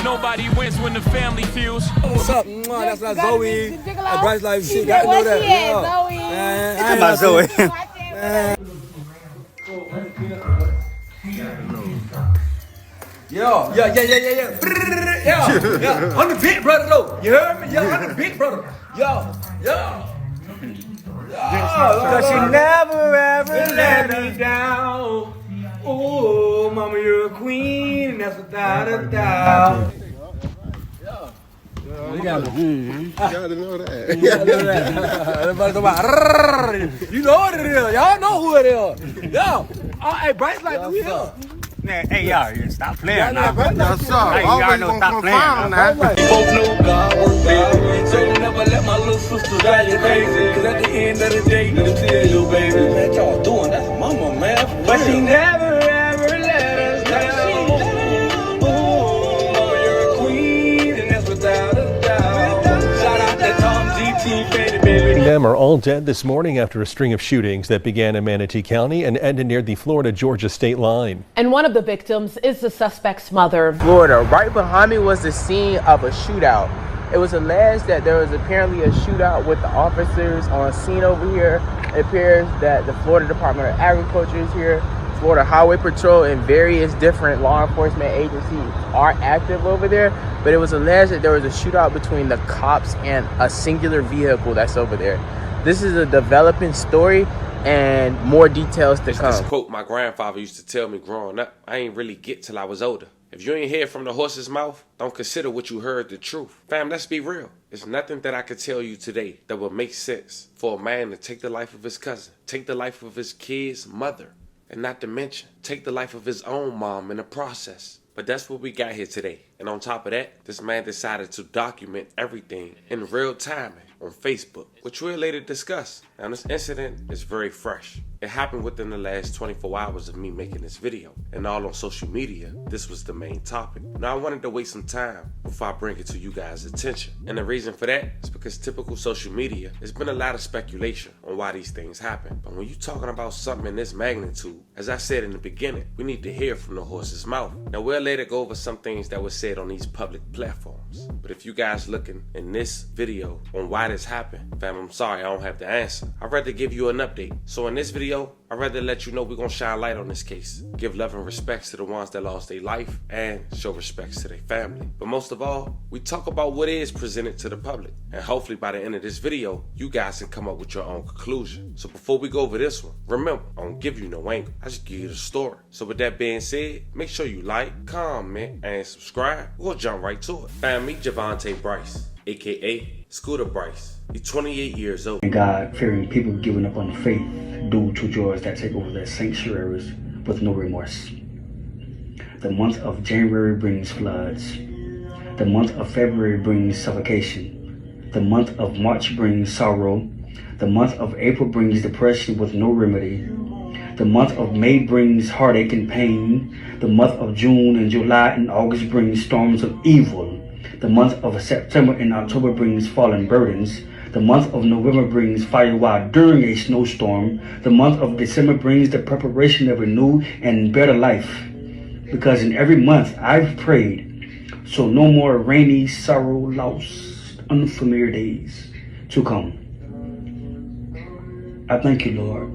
Nobody wins when the family feels. What's up? That's not Zoe. That Bryce Life shit. Got to know that. Zoe. Man, I ain't about Zoe. Yeah. Yeah. I'm the big brother though. You heard me? Yeah, I'm the big brother. Yeah. Cause she never ever let me down. Oh, mama, you're a queen, and that's without a doubt. You gotta know that. You know what it is. Y'all know who it is. Yo. Hey, Bryce like we here. Hey, y'all, stop playing now. Yes, sir. Always gonna confirm that. Both know God works, baby. So don't never let my little sister die, you baby. Cause at the end of the day, you tell your baby. Man, y'all doing that's mama, man. But she never ever let us down. Ooh, mama, you're a queen, and that's without a doubt. Shout out to Tom GT, baby. Them are all dead this morning after a string of shootings that began in Manatee County and ended near the Florida-Georgia state line. And one of the victims is the suspect's mother. Florida. Right behind me was the scene of a shootout. It was alleged that there was apparently a shootout with the officers on scene over here. It appears that the Florida Department of Agriculture is here. Florida Highway Patrol and various different law enforcement agencies are active over there, but it was alleged that there was a shootout between the cops and a singular vehicle that's over there. This is a developing story and more details to come. This quote my grandfather used to tell me growing up, I ain't really get till I was older. If you ain't hear from the horse's mouth, don't consider what you heard the truth. Fam, let's be real. There's nothing that I could tell you today that would make sense for a man to take the life of his cousin, take the life of his kid's mother, and not to mention, take the life of his own mom in the process. But that's what we got here today. And on top of that, this man decided to document everything in real time on Facebook, which we'll later discuss. Now, this incident is very fresh. It happened within the last 24 hours of me making this video. And all on social media, this was the main topic. Now, I wanted to waste some time before I bring it to you guys' attention. And the reason for that is because typical social media, there's been a lot of speculation on why these things happen. But when you're talking about something in this magnitude, as I said in the beginning, we need to hear from the horse's mouth. Now, we'll later go over some things that were said on these public platforms. But if you guys looking in this video on why this happened, fam, I'm sorry, I don't have the answer. I'd rather give you an update. So in this video, I'd rather let you know we're gonna shine light on this case. Give love and respects to the ones that lost their life and show respects to their family. But most of all, we talk about what is presented to the public. And hopefully by the end of this video, you guys can come up with your own conclusion. So before we go over this one, remember, I don't give you no angle. I just give you the story. So with that being said, make sure you like, comment, and subscribe. We'll jump right to it. Fam, meet Javante Bryce, aka Scooter Bryce. He's 28 years old. God-fearing people giving up on faith due to joys that take over their sanctuaries with no remorse. The month of January brings floods. The month of February brings suffocation. The month of March brings sorrow. The month of April brings depression with no remedy. The month of May brings heartache and pain. The month of June and July and August brings storms of evil. The month of September and October brings fallen burdens. The month of November brings fire while during a snowstorm. The month of December brings the preparation of a new and better life. Because in every month I've prayed, so no more rainy, sorrow, loss, unfamiliar days to come. I thank you, Lord,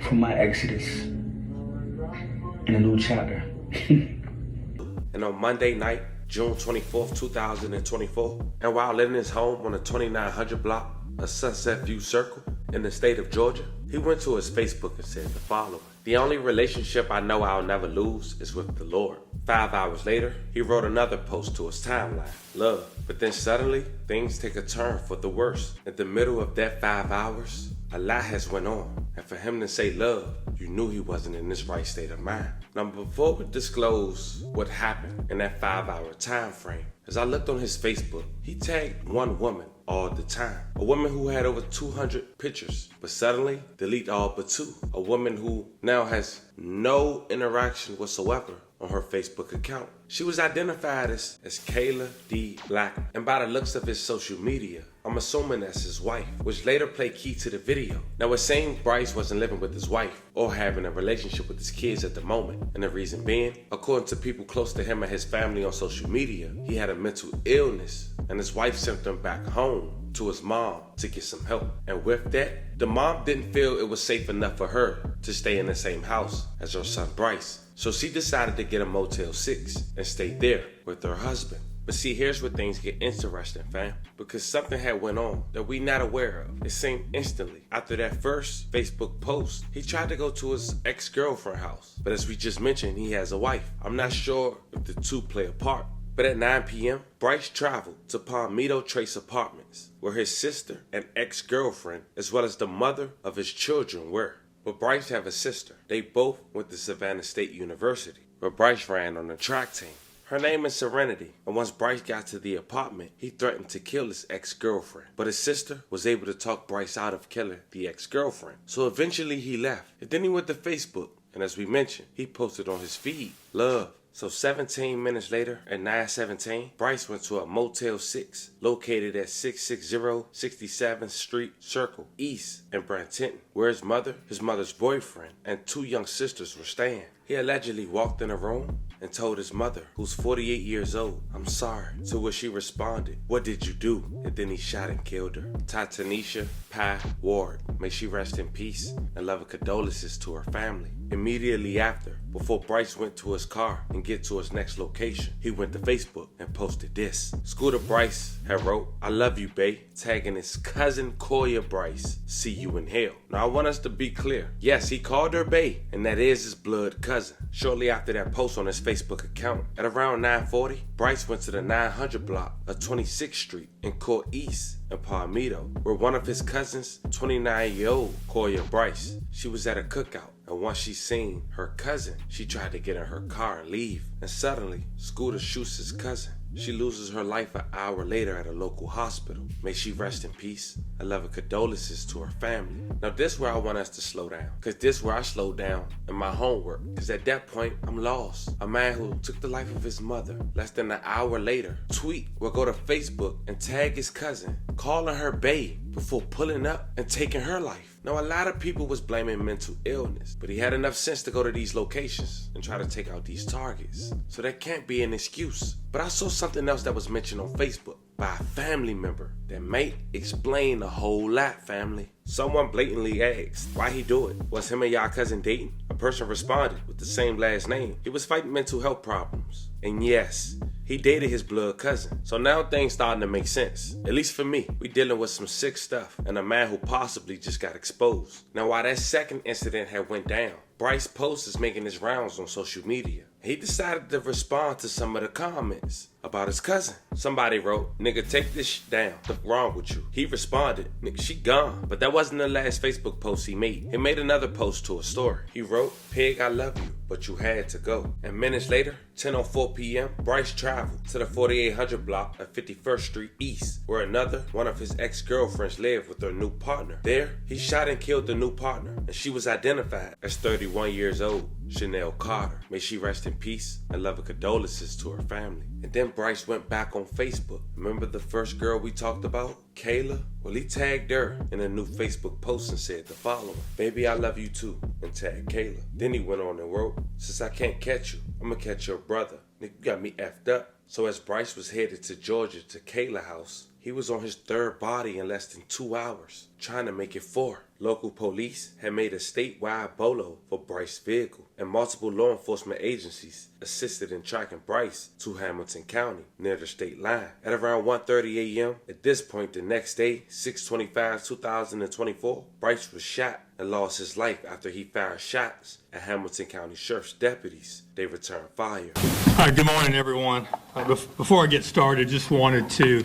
for my exodus and a new chapter. And on Monday night, June 24th, 2024, and while in his home on the 2900 block of Sunset View Circle in the state of Georgia, he went to his Facebook and said the following: "The only relationship I know I'll never lose is with the Lord." 5 hours later, he wrote another post to his timeline, love. But then suddenly, things take a turn for the worse. In the middle of that 5 hours, a lot has went on. And for him to say love, you knew he wasn't in this right state of mind. Now, before we disclose what happened in that 5 hour time frame, as I looked on his Facebook, he tagged one woman all the time. A woman who had over 200 pictures, but suddenly delete all but 2. A woman who now has no interaction whatsoever on her Facebook account. She was identified as Kayla D. Black, and by the looks of his social media, I'm assuming that's his wife, which later played key to the video. Now it seemed Bryce wasn't living with his wife or having a relationship with his kids at the moment, and the reason being, according to people close to him and his family on social media, he had a mental illness, and his wife sent him back home to his mom to get some help. And with that, the mom didn't feel it was safe enough for her to stay in the same house as her son Bryce. So she decided to get a Motel 6 and stay there with her husband. But see, here's where things get interesting, fam. Because something had went on that we not aware of. It seemed instantly. After that first Facebook post, he tried to go to his ex-girlfriend's house. But as we just mentioned, he has a wife. I'm not sure if the two play a part. But at 9 p.m., Bryce traveled to Palmetto Trace Apartments, where his sister and ex-girlfriend, as well as the mother of his children, were. But Bryce have a sister. They both went to Savannah State University, where Bryce ran on the track team. Her name is Serenity, and once Bryce got to the apartment, he threatened to kill his ex-girlfriend. But his sister was able to talk Bryce out of killing the ex-girlfriend. So eventually he left, and then he went to Facebook, and as we mentioned, he posted on his feed, love. So 17 minutes later, at 9:17, Bryce went to a Motel 6 located at 660 67th Street Circle East in Brantenton, where his mother's boyfriend, and two young sisters were staying. He allegedly walked in a room and told his mother, who's 48 years old, "I'm sorry," to which she responded, "What did you do?" And then he shot and killed her. Tatanisha Pye Ward, may she rest in peace, and love and condolences to her family. Immediately after, before Bryce went to his car and get to his next location, he went to Facebook and posted this. Scooter Bryce had wrote, "I love you, bae," tagging his cousin Koya Bryce, "See you in hell." Now I want us to be clear. Yes, he called her bae, and that is his blood cousin. Shortly after that post on his Facebook account, at around 9:40, Bryce went to the 900 block of 26th Street in Court East in Palmetto, where one of his cousins, 29-year-old Koya Bryce, she was at a cookout. And once she seen her cousin, she tried to get in her car and leave. And suddenly, Scooter shoots his cousin. She loses her life an hour later at a local hospital. May she rest in peace. I love and condolences to her family. Now this where I want us to slow down, because this where I slowed down in my homework. Because at that point, I'm lost. A man who took the life of his mother less than an hour later, tweet or go to Facebook and tag his cousin, calling her bae before pulling up and taking her life. Now a lot of people was blaming mental illness, but he had enough sense to go to these locations and try to take out these targets. So that can't be an excuse. But I saw something else that was mentioned on Facebook by a family member that might explain a whole lot, family. Someone blatantly asked, why he do it? Was him and y'all cousin dating? A person responded with the same last name. He was fighting mental health problems. And yes, he dated his blood cousin. So now things starting to make sense. At least for me. We dealing with some sick stuff and a man who possibly just got exposed. Now while that second incident had went down, Bryce's post is making his rounds on social media. He decided to respond to some of the comments about his cousin. Somebody wrote, "Nigga, take this shit down. What's wrong with you?" He responded, "Nigga, she gone." But that wasn't the last Facebook post he made. He made another post to a story. He wrote, "Pig, I love you, but you had to go." And minutes later, 10:04 p.m., Bryce traveled to the 4800 block of 51st Street East, where one of his ex-girlfriends lived with her new partner. There, he shot and killed the new partner, and she was identified as 31 years old, Chanel Carter. May she rest in peace and love and condolences to her family. And then Bryce went back on Facebook. Remember the first girl we talked about? Kayla? Well, he tagged her in a new Facebook post and said the following, "Baby, I love you too," and tagged Kayla. Then he went on and wrote, "Since I can't catch you, I'm gonna catch your brother. Nigga, you got me effed up." So as Bryce was headed to Georgia to Kayla's house, he was on his third body in less than 2 hours, trying to make it 4. Local police had made a statewide bolo for Bryce's vehicle, and multiple law enforcement agencies assisted in tracking Bryce to Hamilton County, near the state line. At around 1:30 a.m., at this point the next day, 6/25/2024, Bryce was shot and lost his life after he fired shots at Hamilton County Sheriff's deputies. They returned fire. All right, good morning, everyone. Before I get started, just wanted to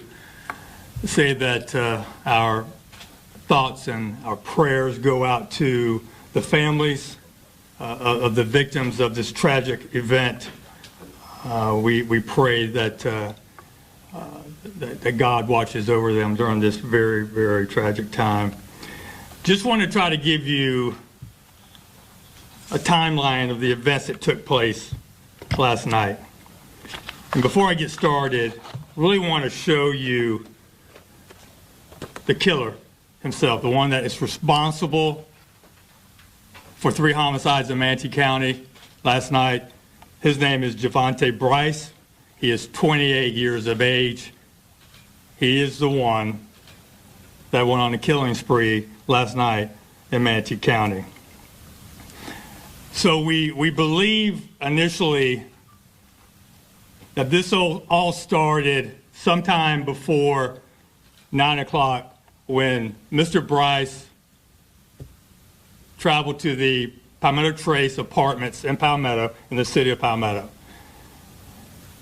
say that our thoughts and our prayers go out to the families of the victims of this tragic event. We pray that God watches over them during this very, very tragic time. Just want to try to give you a timeline of the events that took place last night. And before I get started, I really want to show you the killer himself, the one that is responsible for 3 homicides in Manatee County last night. His name is Javante Bryce. He is 28 years of age. He is the one that went on a killing spree last night in Manatee County. So we believe initially that this all started sometime before 9 o'clock when Mr. Bryce traveled to the Palmetto Trace Apartments in Palmetto, in the city of Palmetto.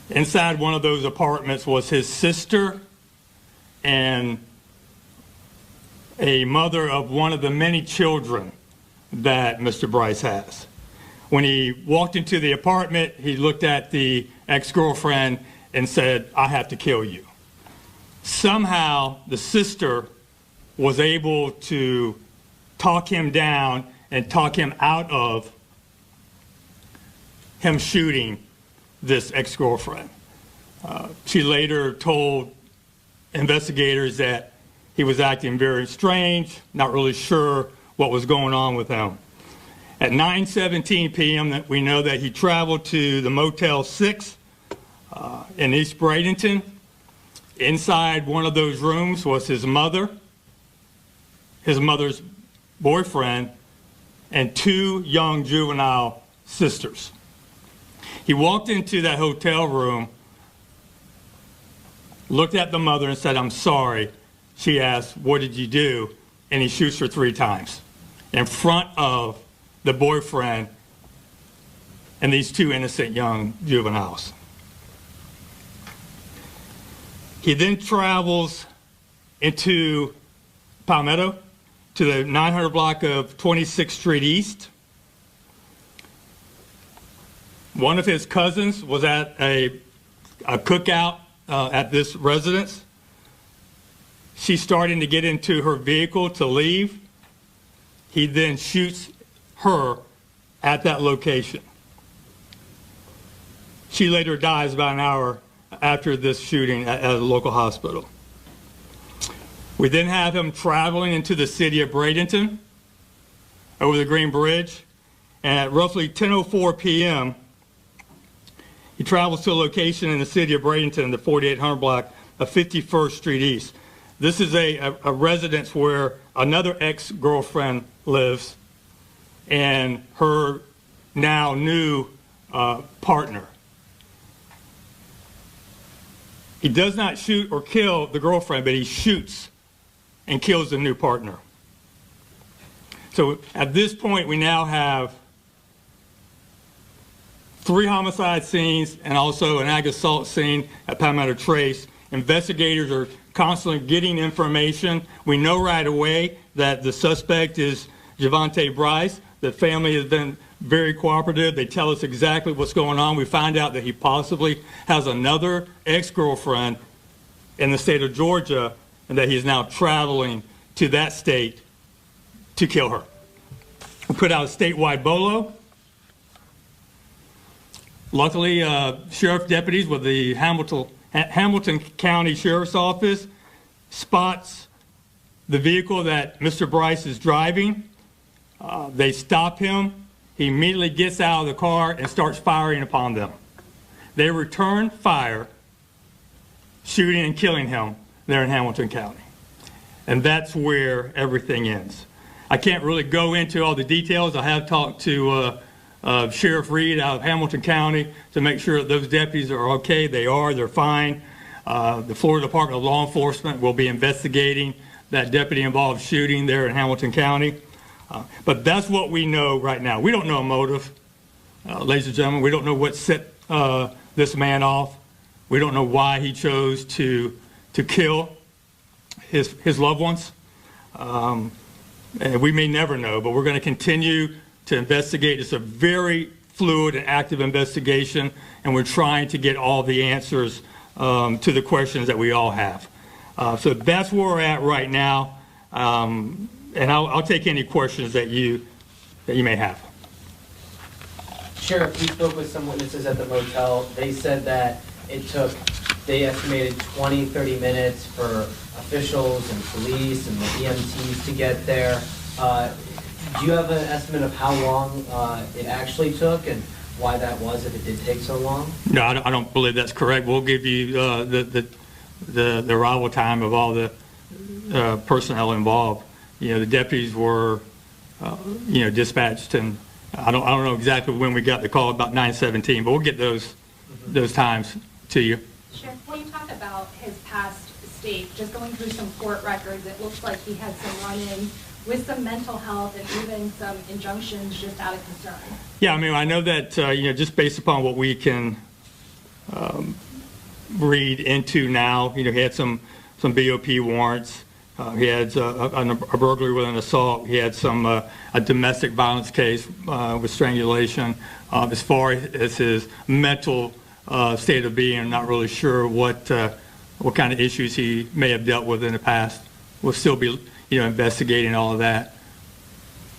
Inside one of those apartments was his sister and a mother of one of the many children that Mr. Bryce has. When he walked into the apartment, he looked at the ex-girlfriend and said, "I have to kill you." Somehow, the sister was able to talk him down and talk him out of him shooting this ex-girlfriend. She later told investigators that he was acting very strange, not really sure what was going on with him. At 9:17 p.m., we know that he traveled to the Motel 6 in East Bradenton. Inside one of those rooms was his mother, his mother's boyfriend, and 2 young juvenile sisters. He walked into that hotel room, looked at the mother and said, "I'm sorry." She asked, "What did you do?" And he shoots her 3 times in front of the boyfriend and these 2 innocent young juveniles. He then travels into Palmetto to the 900 block of 26th Street East. One of his cousins was at a cookout at this residence. She's starting to get into her vehicle to leave. He then shoots her at that location. She later dies about an hour after this shooting at a local hospital. We then have him traveling into the city of Bradenton over the Green Bridge, and at roughly 10:04 p.m., he travels to a location in the city of Bradenton, the 4800 block of 51st Street East. This is a residence where another ex-girlfriend lives and her now new partner. He does not shoot or kill the girlfriend, but he shoots and kills the new partner. So at this point, we now have 3 homicide scenes and also an ag assault scene at Palmetto Trace. Investigators are constantly getting information. We know right away that the suspect is Javante Bryce. The family has been very cooperative. They tell us exactly what's going on. We find out that he possibly has another ex-girlfriend in the state of Georgia and that he's now traveling to that state to kill her. We put out a statewide BOLO. Luckily, sheriff deputies with the Hamilton County Sheriff's Office spots the vehicle that Mr. Bryce is driving. They stop him. He immediately gets out of the car and starts firing upon them. They return fire, shooting and killing him there in Hamilton County. And that's where everything ends. I can't really go into all the details. I have talked to Sheriff Reed out of Hamilton County to make sure that those deputies are okay. They are. They're fine. The Florida Department of Law Enforcement will be investigating that deputy-involved shooting there in Hamilton County. But that's what we know right now. We don't know a motive, ladies and gentlemen. We don't know what set this man off. We don't know why he chose to kill his loved ones. And we may never know, but we're going to continue to investigate. It's a very fluid and active investigation, and we're trying to get all the answers to the questions that we all have. So that's where we're at right now, and I'll take any questions that you may have. Sheriff, we spoke with some witnesses at the motel. They said that they estimated 20, 30 minutes for officials and police and the EMTs to get there. Do you have an estimate of how long it actually took and why that was, if it did take so long? No, I don't believe that's correct. We'll give you the arrival time of all the personnel involved. You know, the deputies were, dispatched, and I don't know exactly when we got the call, about 9:17, but we'll get those times to you. Sheriff, when you talk about his past state, just going through some court records, it looks like he had some run-ins with some mental health and even some injunctions just out of concern. Yeah, I mean, I know that, just based upon what we can read into now, he had some BOP warrants. He had a burglary with an assault. He had a domestic violence case with strangulation. As far as his mental state of being, I'm not really sure what kind of issues he may have dealt with in the past. We'll still be investigating all of that.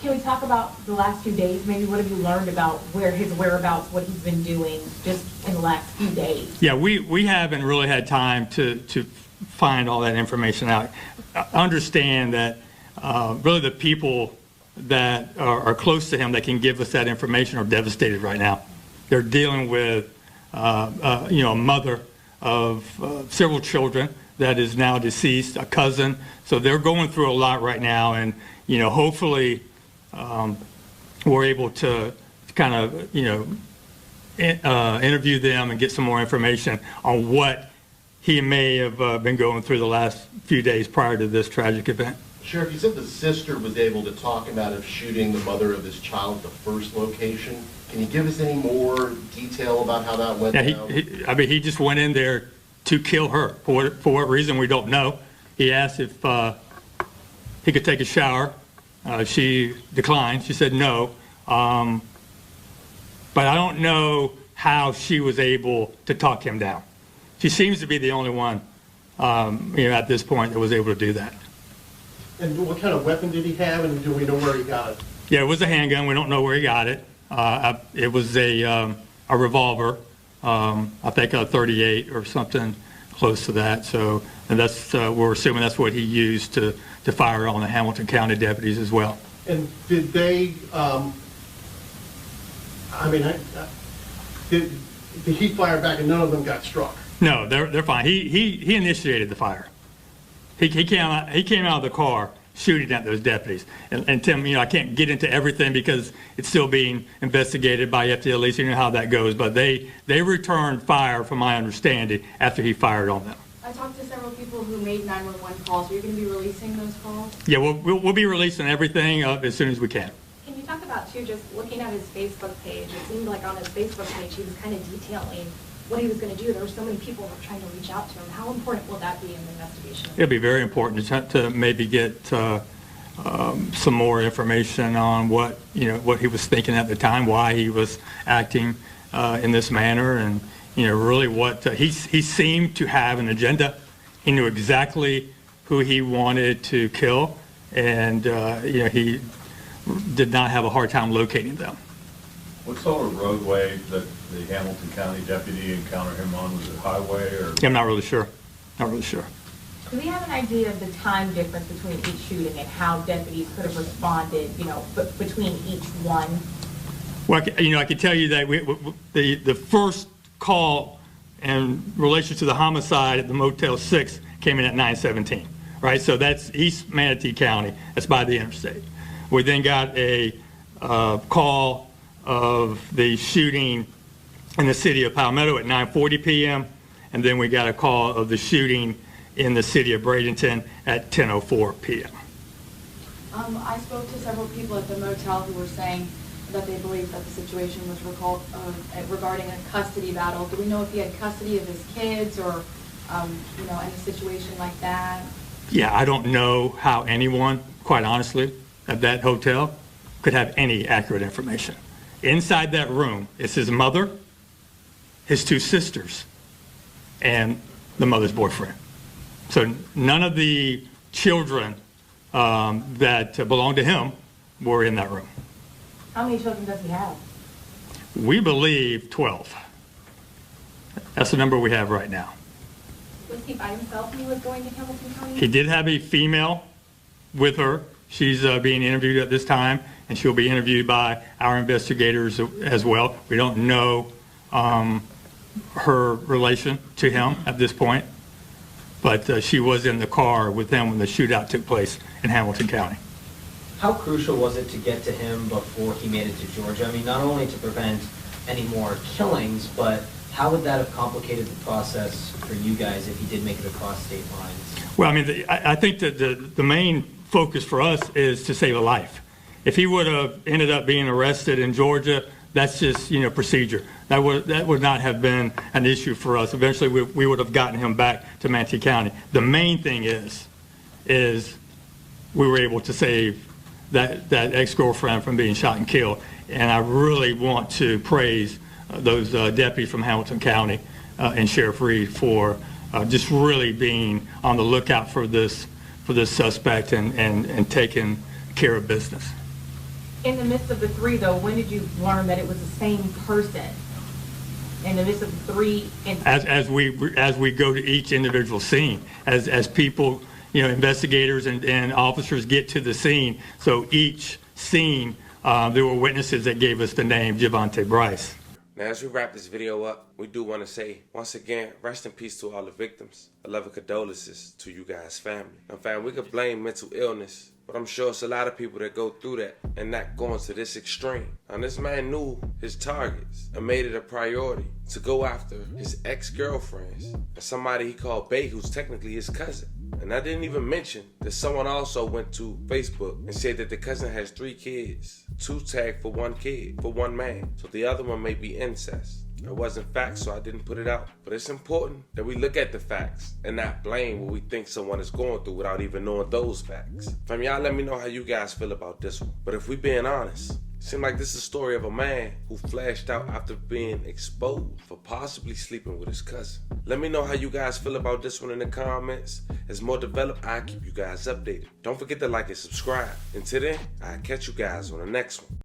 Can we talk about the last few days? Maybe what have you learned about where his whereabouts, what he's been doing just in the last few days? Yeah, we haven't really had time to find all that information out. Understand that really the people that are close to him that can give us that information are devastated right now. They're dealing with a mother of several children that is now deceased, a cousin. So they're going through a lot right now, and hopefully we're able to kind of interview them and get some more information on what he may have been going through the last few days prior to this tragic event. Sheriff, you said the sister was able to talk him out of shooting the mother of his child at the first location. Can you give us any more detail about how that went down? He just went in there to kill her. For what reason, we don't know. He asked if he could take a shower. She declined. She said no. But I don't know how she was able to talk him down. She seems to be the only one, at this point that was able to do that. And what kind of weapon did he have, and do we know where he got it? Yeah, it was a handgun. We don't know where he got it. It was a revolver, I think a .38 or something close to that. So, and that's we're assuming that's what he used to fire on the Hamilton County deputies as well. And did they? Did he fire back, and none of them got struck? No, they're fine. He initiated the fire. He came out of the car shooting at those deputies. And Tim, I can't get into everything because it's still being investigated by FDLE, so you know how that goes. But they returned fire, from my understanding, after he fired on them. I talked to several people who made 911 calls. Are you going to be releasing those calls? Yeah, we'll be releasing everything as soon as we can. Can you talk about, too, just looking at his Facebook page? It seemed like on his Facebook page he was kind of detailing what he was going to do. There were so many people that were trying to reach out to him. How important will that be in the investigation? It'll be very important to maybe get some more information on what he was thinking at the time, why he was acting in this manner, and really what he seemed to have an agenda. He knew exactly who he wanted to kill, and he did not have a hard time locating them. What sort of roadway that the Hamilton County deputy encountered him on? Was it highway or? I'm not really sure. Not really sure. Do we have an idea of the time difference between each shooting and how deputies could have responded, between each one? Well, I can tell you that the first call in relation to the homicide at the Motel 6 came in at 9:17, right? So that's East Manatee County. That's by the interstate. We then got a call of the shooting in the city of Palmetto at 9:40 p.m. And then we got a call of the shooting in the city of Bradenton at 10:04 p.m. I spoke to several people at the motel who were saying that they believed that the situation was regarding a custody battle. Do we know if he had custody of his kids or, any situation like that? Yeah, I don't know how anyone, quite honestly, at that hotel could have any accurate information. Inside that room is his mother, his two sisters, and the mother's boyfriend. So none of the children that belonged to him were in that room. How many children does he have? We believe 12. That's the number we have right now. Was he by himself when he was going to Hamilton County? He did have a female with her. She's being interviewed at this time, and she'll be interviewed by our investigators as well. We don't know her relation to him at this point, but she was in the car with him when the shootout took place in Hamilton County. How crucial was it to get to him before he made it to Georgia? I mean, not only to prevent any more killings, but how would that have complicated the process for you guys if he did make it across state lines? Well, I mean, I think that the main focus for us is to save a life. If he would have ended up being arrested in Georgia, that's just, procedure. That would not have been an issue for us. Eventually, we would have gotten him back to Manatee County. The main thing is we were able to save that ex-girlfriend from being shot and killed. And I really want to praise those deputies from Hamilton County and Sheriff Reed for just really being on the lookout for this suspect and taking care of business. In the midst of the three, though, when did you learn that it was the same person? In the midst of the three as we go to each individual scene, as people, investigators and officers get to the scene. So each scene, there were witnesses that gave us the name Javante Bryce. Now, as we wrap this video up, we do want to say, once again, rest in peace to all the victims. A love and condolences to you guys' family. Now, fam, we could blame mental illness, but I'm sure it's a lot of people that go through that and not going to this extreme. Now, this man knew his targets and made it a priority to go after his ex-girlfriends and somebody he called Bae, who's technically his cousin. And I didn't even mention that someone also went to Facebook and said that the cousin has 3 kids, 2 tagged for 1 kid, for 1 man. So the other one may be incest. It wasn't facts, so I didn't put it out. But it's important that we look at the facts and not blame what we think someone is going through without even knowing those facts. Fam, y'all let me know how you guys feel about this one. But if we being honest, it seems like this is a story of a man who flashed out after being exposed for possibly sleeping with his cousin. Let me know how you guys feel about this one in the comments. As more develop, I'll keep you guys updated. Don't forget to like and subscribe. Until then, I'll catch you guys on the next one.